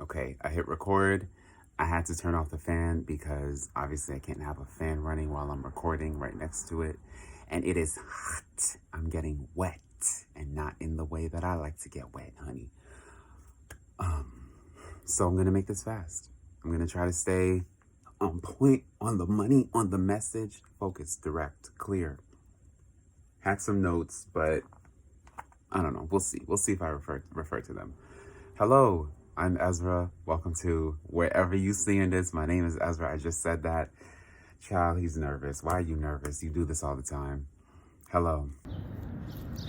Okay, I hit record. I had to turn off the fan because obviously I can't have a fan running while I'm recording right next to it. And it is hot. I'm getting wet, and not in the way that I like to get wet, honey. So I'm going to make this fast. I'm going to try to stay on point, on the money, on the message, focused, direct, clear. Had some notes, but I don't know. We'll see. We'll see if I refer to them. Hello, I'm Ezra. Welcome to wherever you seeing this. My name is Ezra. I just said that. Child, he's nervous. Why are you nervous? You do this all the time. Hello.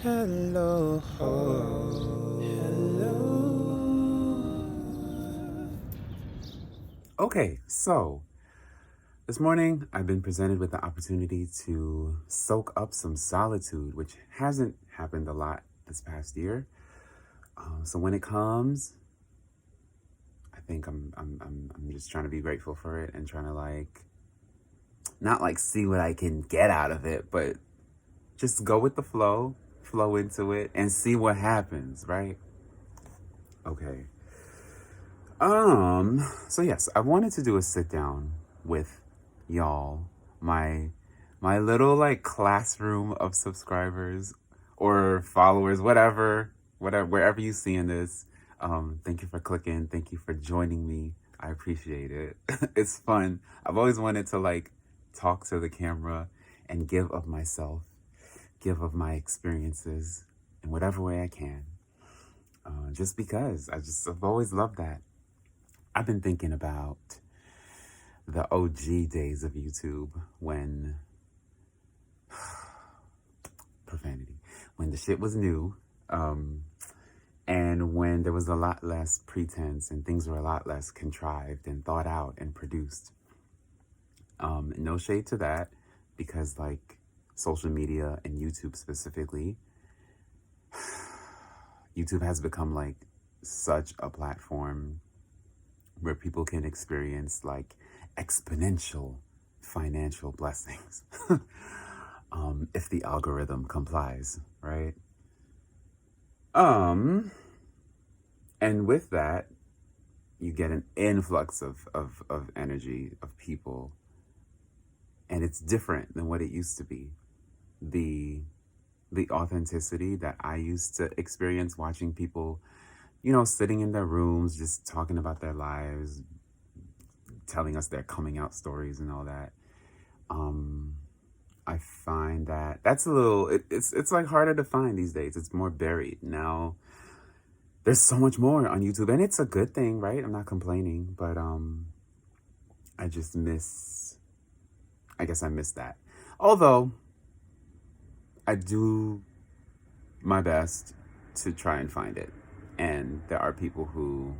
Hello. Hello. Okay, so this morning I've been presented with the opportunity to soak up some solitude, which hasn't happened a lot this past year. So when it comes, I think I'm just trying to be grateful for it and trying to not see what I can get out of it, but just go with the flow into it and see what happens, right? Okay. So yes, I wanted to do a sit down with y'all, my little classroom of subscribers or followers, whatever, wherever you see in this. Thank you for clicking. Thank you for joining me. I appreciate it. It's fun. I've always wanted to talk to the camera and give of myself, give of my experiences in whatever way I can. Just because I've always loved that. I've been thinking about the OG days of YouTube when profanity, when the shit was new, and when there was a lot less pretense and things were a lot less contrived and thought out and produced. No shade to that, because social media and YouTube specifically, YouTube has become such a platform where people can experience exponential financial blessings if the algorithm complies, right? And with that, you get an influx of energy, of people, and it's different than what it used to be. The authenticity that I used to experience watching people, sitting in their rooms, just talking about their lives, telling us their coming out stories and all that. I find that that's a little, it's harder to find these days. It's more buried. Now there's so much more on YouTube, and it's a good thing, right? I'm not complaining, but I just miss that. Although I do my best to try and find it. And there are people who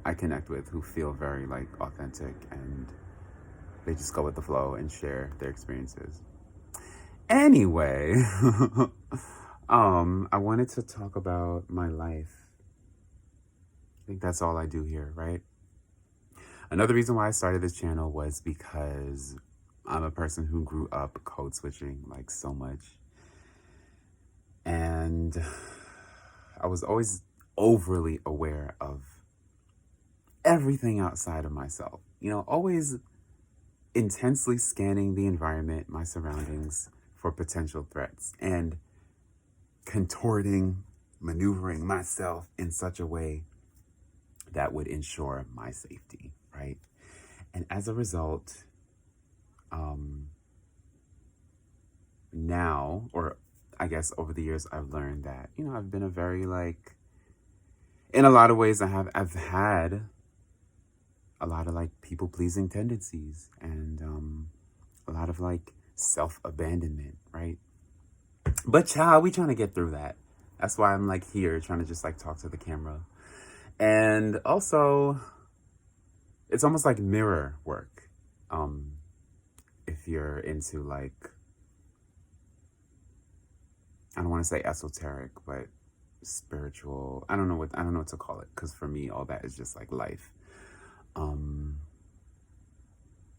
I connect with who feel very authentic, and they just go with the flow and share their experiences. Anyway, I wanted to talk about my life. I think that's all I do here, right? Another reason why I started this channel was because I'm a person who grew up code switching so much. And I was always overly aware of everything outside of myself. Always intensely scanning the environment, my surroundings, for potential threats, and contorting, maneuvering myself in such a way that would ensure my safety, right? And as a result, now, or I guess over the years, I've learned that, I've been a very in a lot of ways, I've had a lot of people-pleasing tendencies, and a lot of self-abandonment, right? But child, we trying to get through that. That's why I'm here trying to just talk to the camera. And also, it's almost like mirror work. If you're into I don't want to say esoteric, but spiritual. I don't know what to call it, because for me, all that is just life.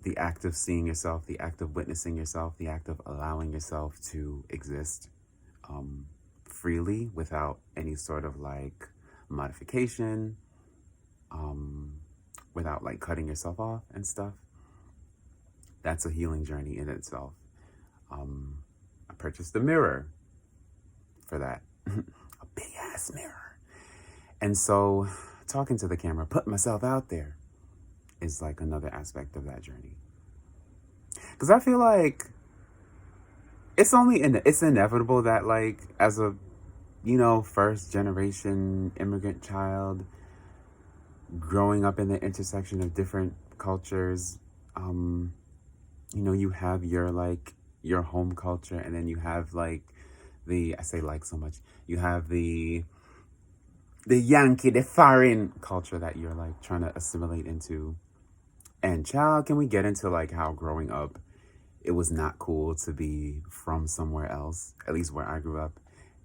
The act of seeing yourself, the act of witnessing yourself, the act of allowing yourself to exist freely without any sort of modification, without like cutting yourself off and stuff. That's a healing journey in itself. I purchased a mirror for that. A big ass mirror. And so talking to the camera, putting myself out there is like another aspect of that journey. Because I feel like it's inevitable that like as a, first generation immigrant child growing up in the intersection of different cultures, you have your home culture, and then you have like I say like so much, you have the Yankee, the foreign culture that you're like trying to assimilate into. And child, can we get into like how growing up, it was not cool to be from somewhere else, at least where I grew up.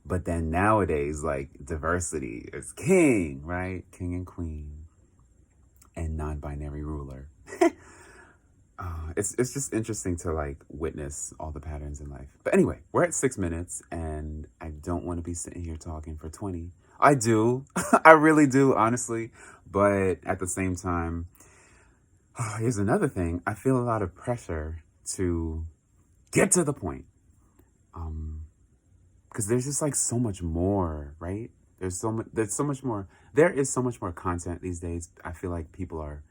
But then nowadays, like diversity is king, right? King and queen and non-binary ruler. It's just interesting to like witness all the patterns in life. But anyway, we're at 6 minutes and I don't want to be sitting here talking for 20. I do. I really do, honestly. But at the same time, here's another thing. I feel a lot of pressure to get to the point. Because there's just like so much more, right? There's so much more. There is so much more content these days. I feel like people are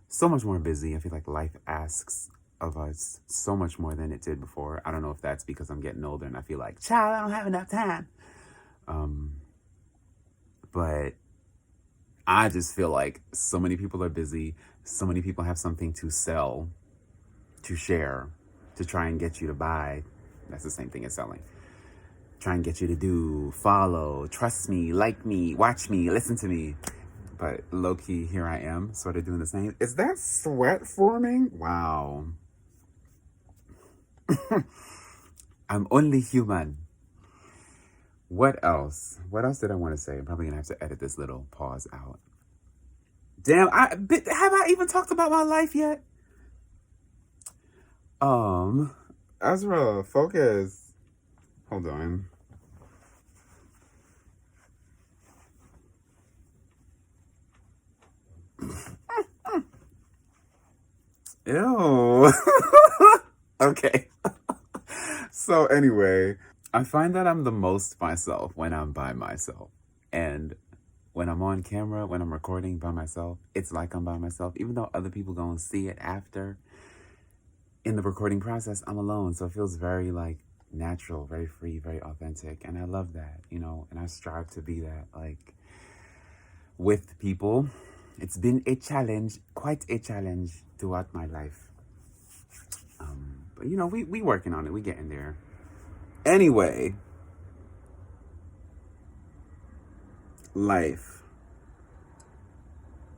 so much more busy. I feel like life asks of us so much more than it did before. I don't know if that's because I'm getting older and I feel like, child, I don't have enough time. But I just feel like so many people are busy. So many people have something to sell, to share, to try and get you to buy. That's the same thing as selling. Try and get you to do, follow, trust me, like me, watch me, listen to me. But low-key, here I am, sort of doing the same. Is that sweat forming? Wow. I'm only human. What else? What else did I want to say? I'm probably going to have to edit this little pause out. Damn, have I even talked about my life yet? Ezra, focus. Hold on. Ew. Okay. So anyway, I find that I'm the most myself when I'm by myself. And when I'm on camera, when I'm recording by myself, it's like I'm by myself. Even though other people gonna see it after, in the recording process, I'm alone. So it feels very like natural, very free, very authentic. And I love that, and I strive to be that like with people. It's been a challenge, quite a challenge throughout my life. But we working on it. We getting there. Anyway, life.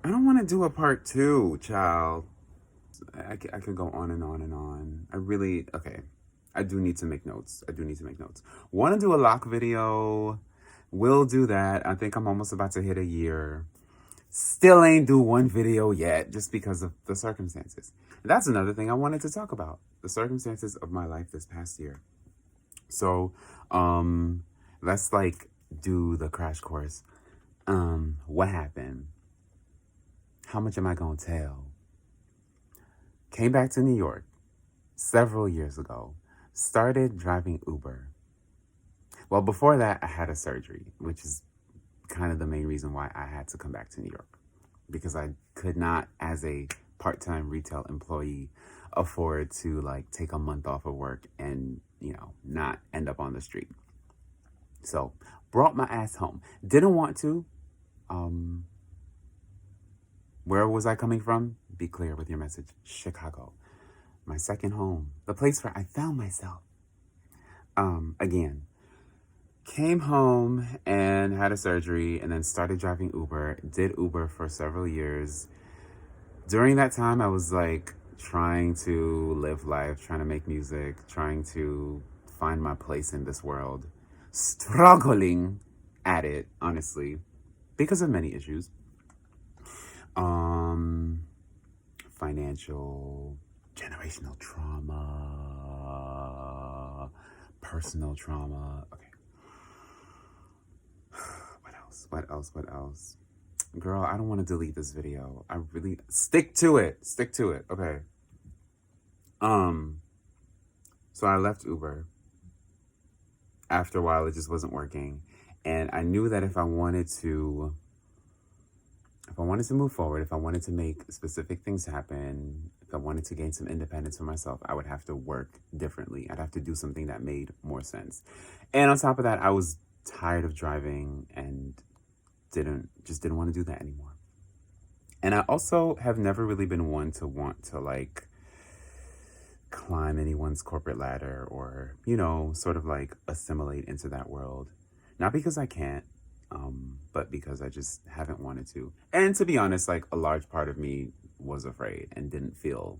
I don't want to do a part 2, child. I could go on and on and on. Okay. I do need to make notes. Want to do a lock video. Will do that. I think I'm almost about to hit a year. Still ain't do one video yet just because of the circumstances. That's another thing I wanted to talk about. The circumstances of my life this past year. So, let's like do the crash course. What happened? How much am I gonna tell? Came back to New York several years ago. Started driving Uber. Well, before that, I had a surgery, which is kind of the main reason why I had to come back to New York. Because I could not, as a part-time retail employee, afford to like take a month off of work and, not end up on the street. So, brought my ass home. Didn't want to. Where was I coming from? Be clear with your message. Chicago. My second home. The place where I found myself. Again. Came home and had a surgery and then started driving Uber. Did Uber for several years. During that time, I was like trying to live life, trying to make music, trying to find my place in this world. Struggling at it, honestly, because of many issues. Financial, generational trauma, personal trauma. Okay. What else? girl, I don't want to delete this video. I really stick to it. Stick to it. Okay. So I left Uber. After a while, it just wasn't working. And I knew that if I wanted to move forward, if I wanted to make specific things happen, if I wanted to gain some independence for myself, I would have to work differently. I'd have to do something that made more sense. And on top of that, I was tired of driving and didn't want to do that anymore. And I also have never really been one to want to like climb anyone's corporate ladder or, sort of like assimilate into that world. Not because I can't, but because I just haven't wanted to. And to be honest, like a large part of me was afraid and didn't feel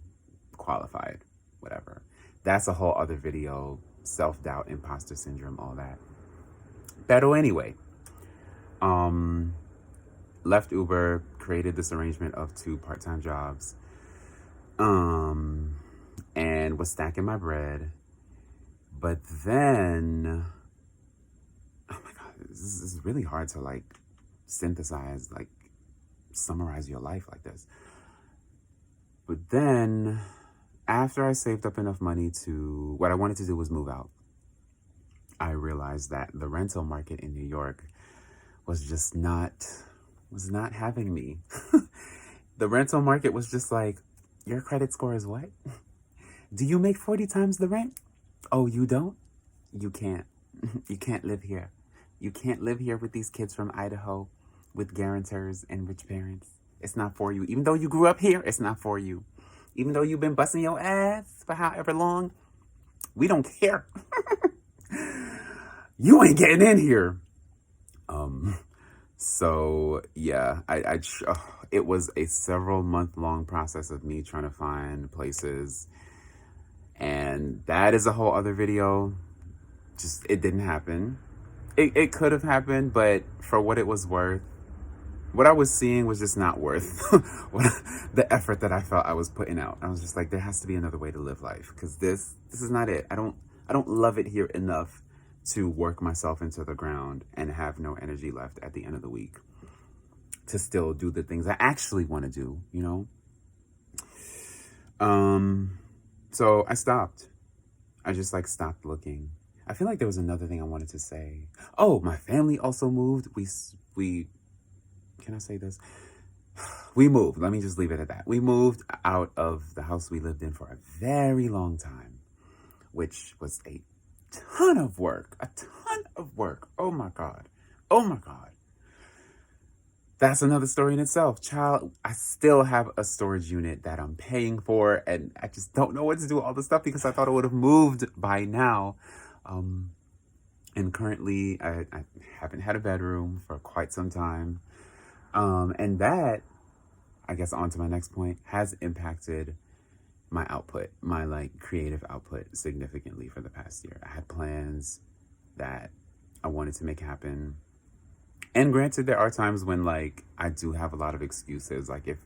qualified, whatever. That's a whole other video, self-doubt, imposter syndrome, all that. But anyway, left Uber, created this arrangement of 2 part-time jobs, and was stacking my bread. But then, oh my God, this is really hard to like synthesize, like summarize your life like this. But then after I saved up enough money what I wanted to do was move out. I realized that the rental market in New York was not having me. The rental market was just like, your credit score is what? Do you make 40 times the rent? Oh, you don't? You can't. You can't live here. You can't live here with these kids from Idaho with guarantors and rich parents. It's not for you. Even though you grew up here, it's not for you. Even though you've been busting your ass for however long, we don't care. You ain't getting in here. So yeah, it was a several month long process of me trying to find places, and that is a whole other video. Just, it didn't happen. It could have happened, but for what it was worth, what I was seeing was just not worth the effort that I felt I was putting out. I was just like, there has to be another way to live life, because this is not it. I don't love it here enough to work myself into the ground and have no energy left at the end of the week to still do the things I actually want to do, So I stopped. I just like stopped looking. I feel like there was another thing I wanted to say. Oh, my family also moved. We can I say this? We moved. Let me just leave it at that. We moved out of the house we lived in for a very long time, which was a ton of work. Oh my God. That's another story in itself. Child, I still have a storage unit that I'm paying for, and I just don't know what to do with all this stuff because I thought it would have moved by now. And currently I haven't had a bedroom for quite some time. And that, I guess on to my next point, has impacted my output, my like creative output significantly for the past year. I had plans that I wanted to make happen. And granted, there are times when like I do have a lot of excuses. Like if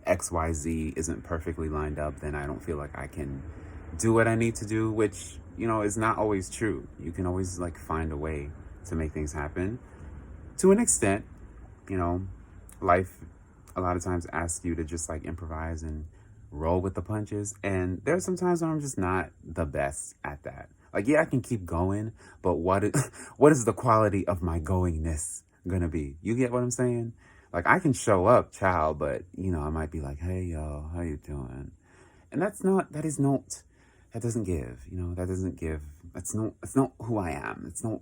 XYZ isn't perfectly lined up, then I don't feel like I can do what I need to do, which, is not always true. You can always like find a way to make things happen to an extent. Life a lot of times asks you to just like improvise and roll with the punches. And there's some times where I'm just not the best at that. Like, yeah, I can keep going, but what is the quality of my goingness gonna be? You get what I'm saying? Like, I can show up, child, but, I might be like, hey, y'all, how you doing? And that doesn't give, that's not who I am. It's not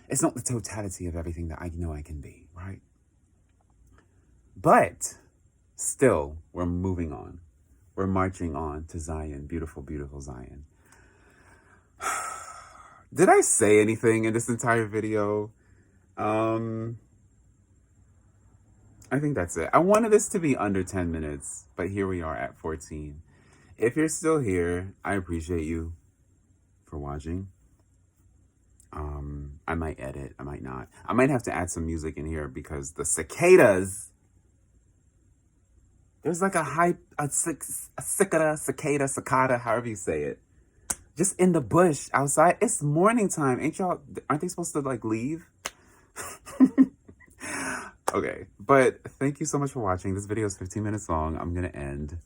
the totality of everything that I know I can be, right? But still, we're moving on. We're marching on to Zion, beautiful, beautiful Zion. Did I say anything in this entire video? I think that's it. I wanted this to be under 10 minutes, but here we are at 14. If you're still here, I appreciate you for watching. I might edit, I might not. I might have to add some music in here because the cicadas, there's like a cicada, however you say it, just in the bush outside. It's morning time. Aren't they supposed to like leave? Okay, but thank you so much for watching. This video is 15 minutes long. I'm gonna end.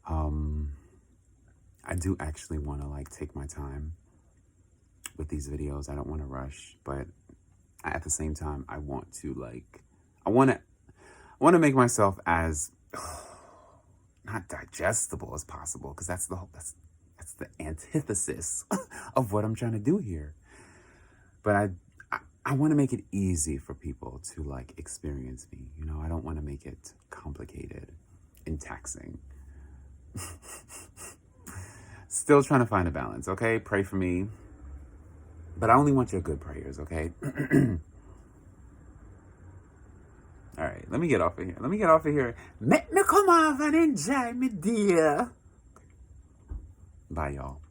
I do actually want to like take my time with these videos. I don't want to rush, but at the same time, I want to like, I want to make myself as not digestible as possible, because that's the whole, that's the antithesis of what I'm trying to do here. But I want to make it easy for people to like experience me. You know, I don't want to make it complicated and taxing. Still trying to find a balance, okay? Pray for me. But I only want your good prayers, okay? All right, let me get off of here. Let me get off of here. Let me come off and enjoy me, dear. Bye, y'all.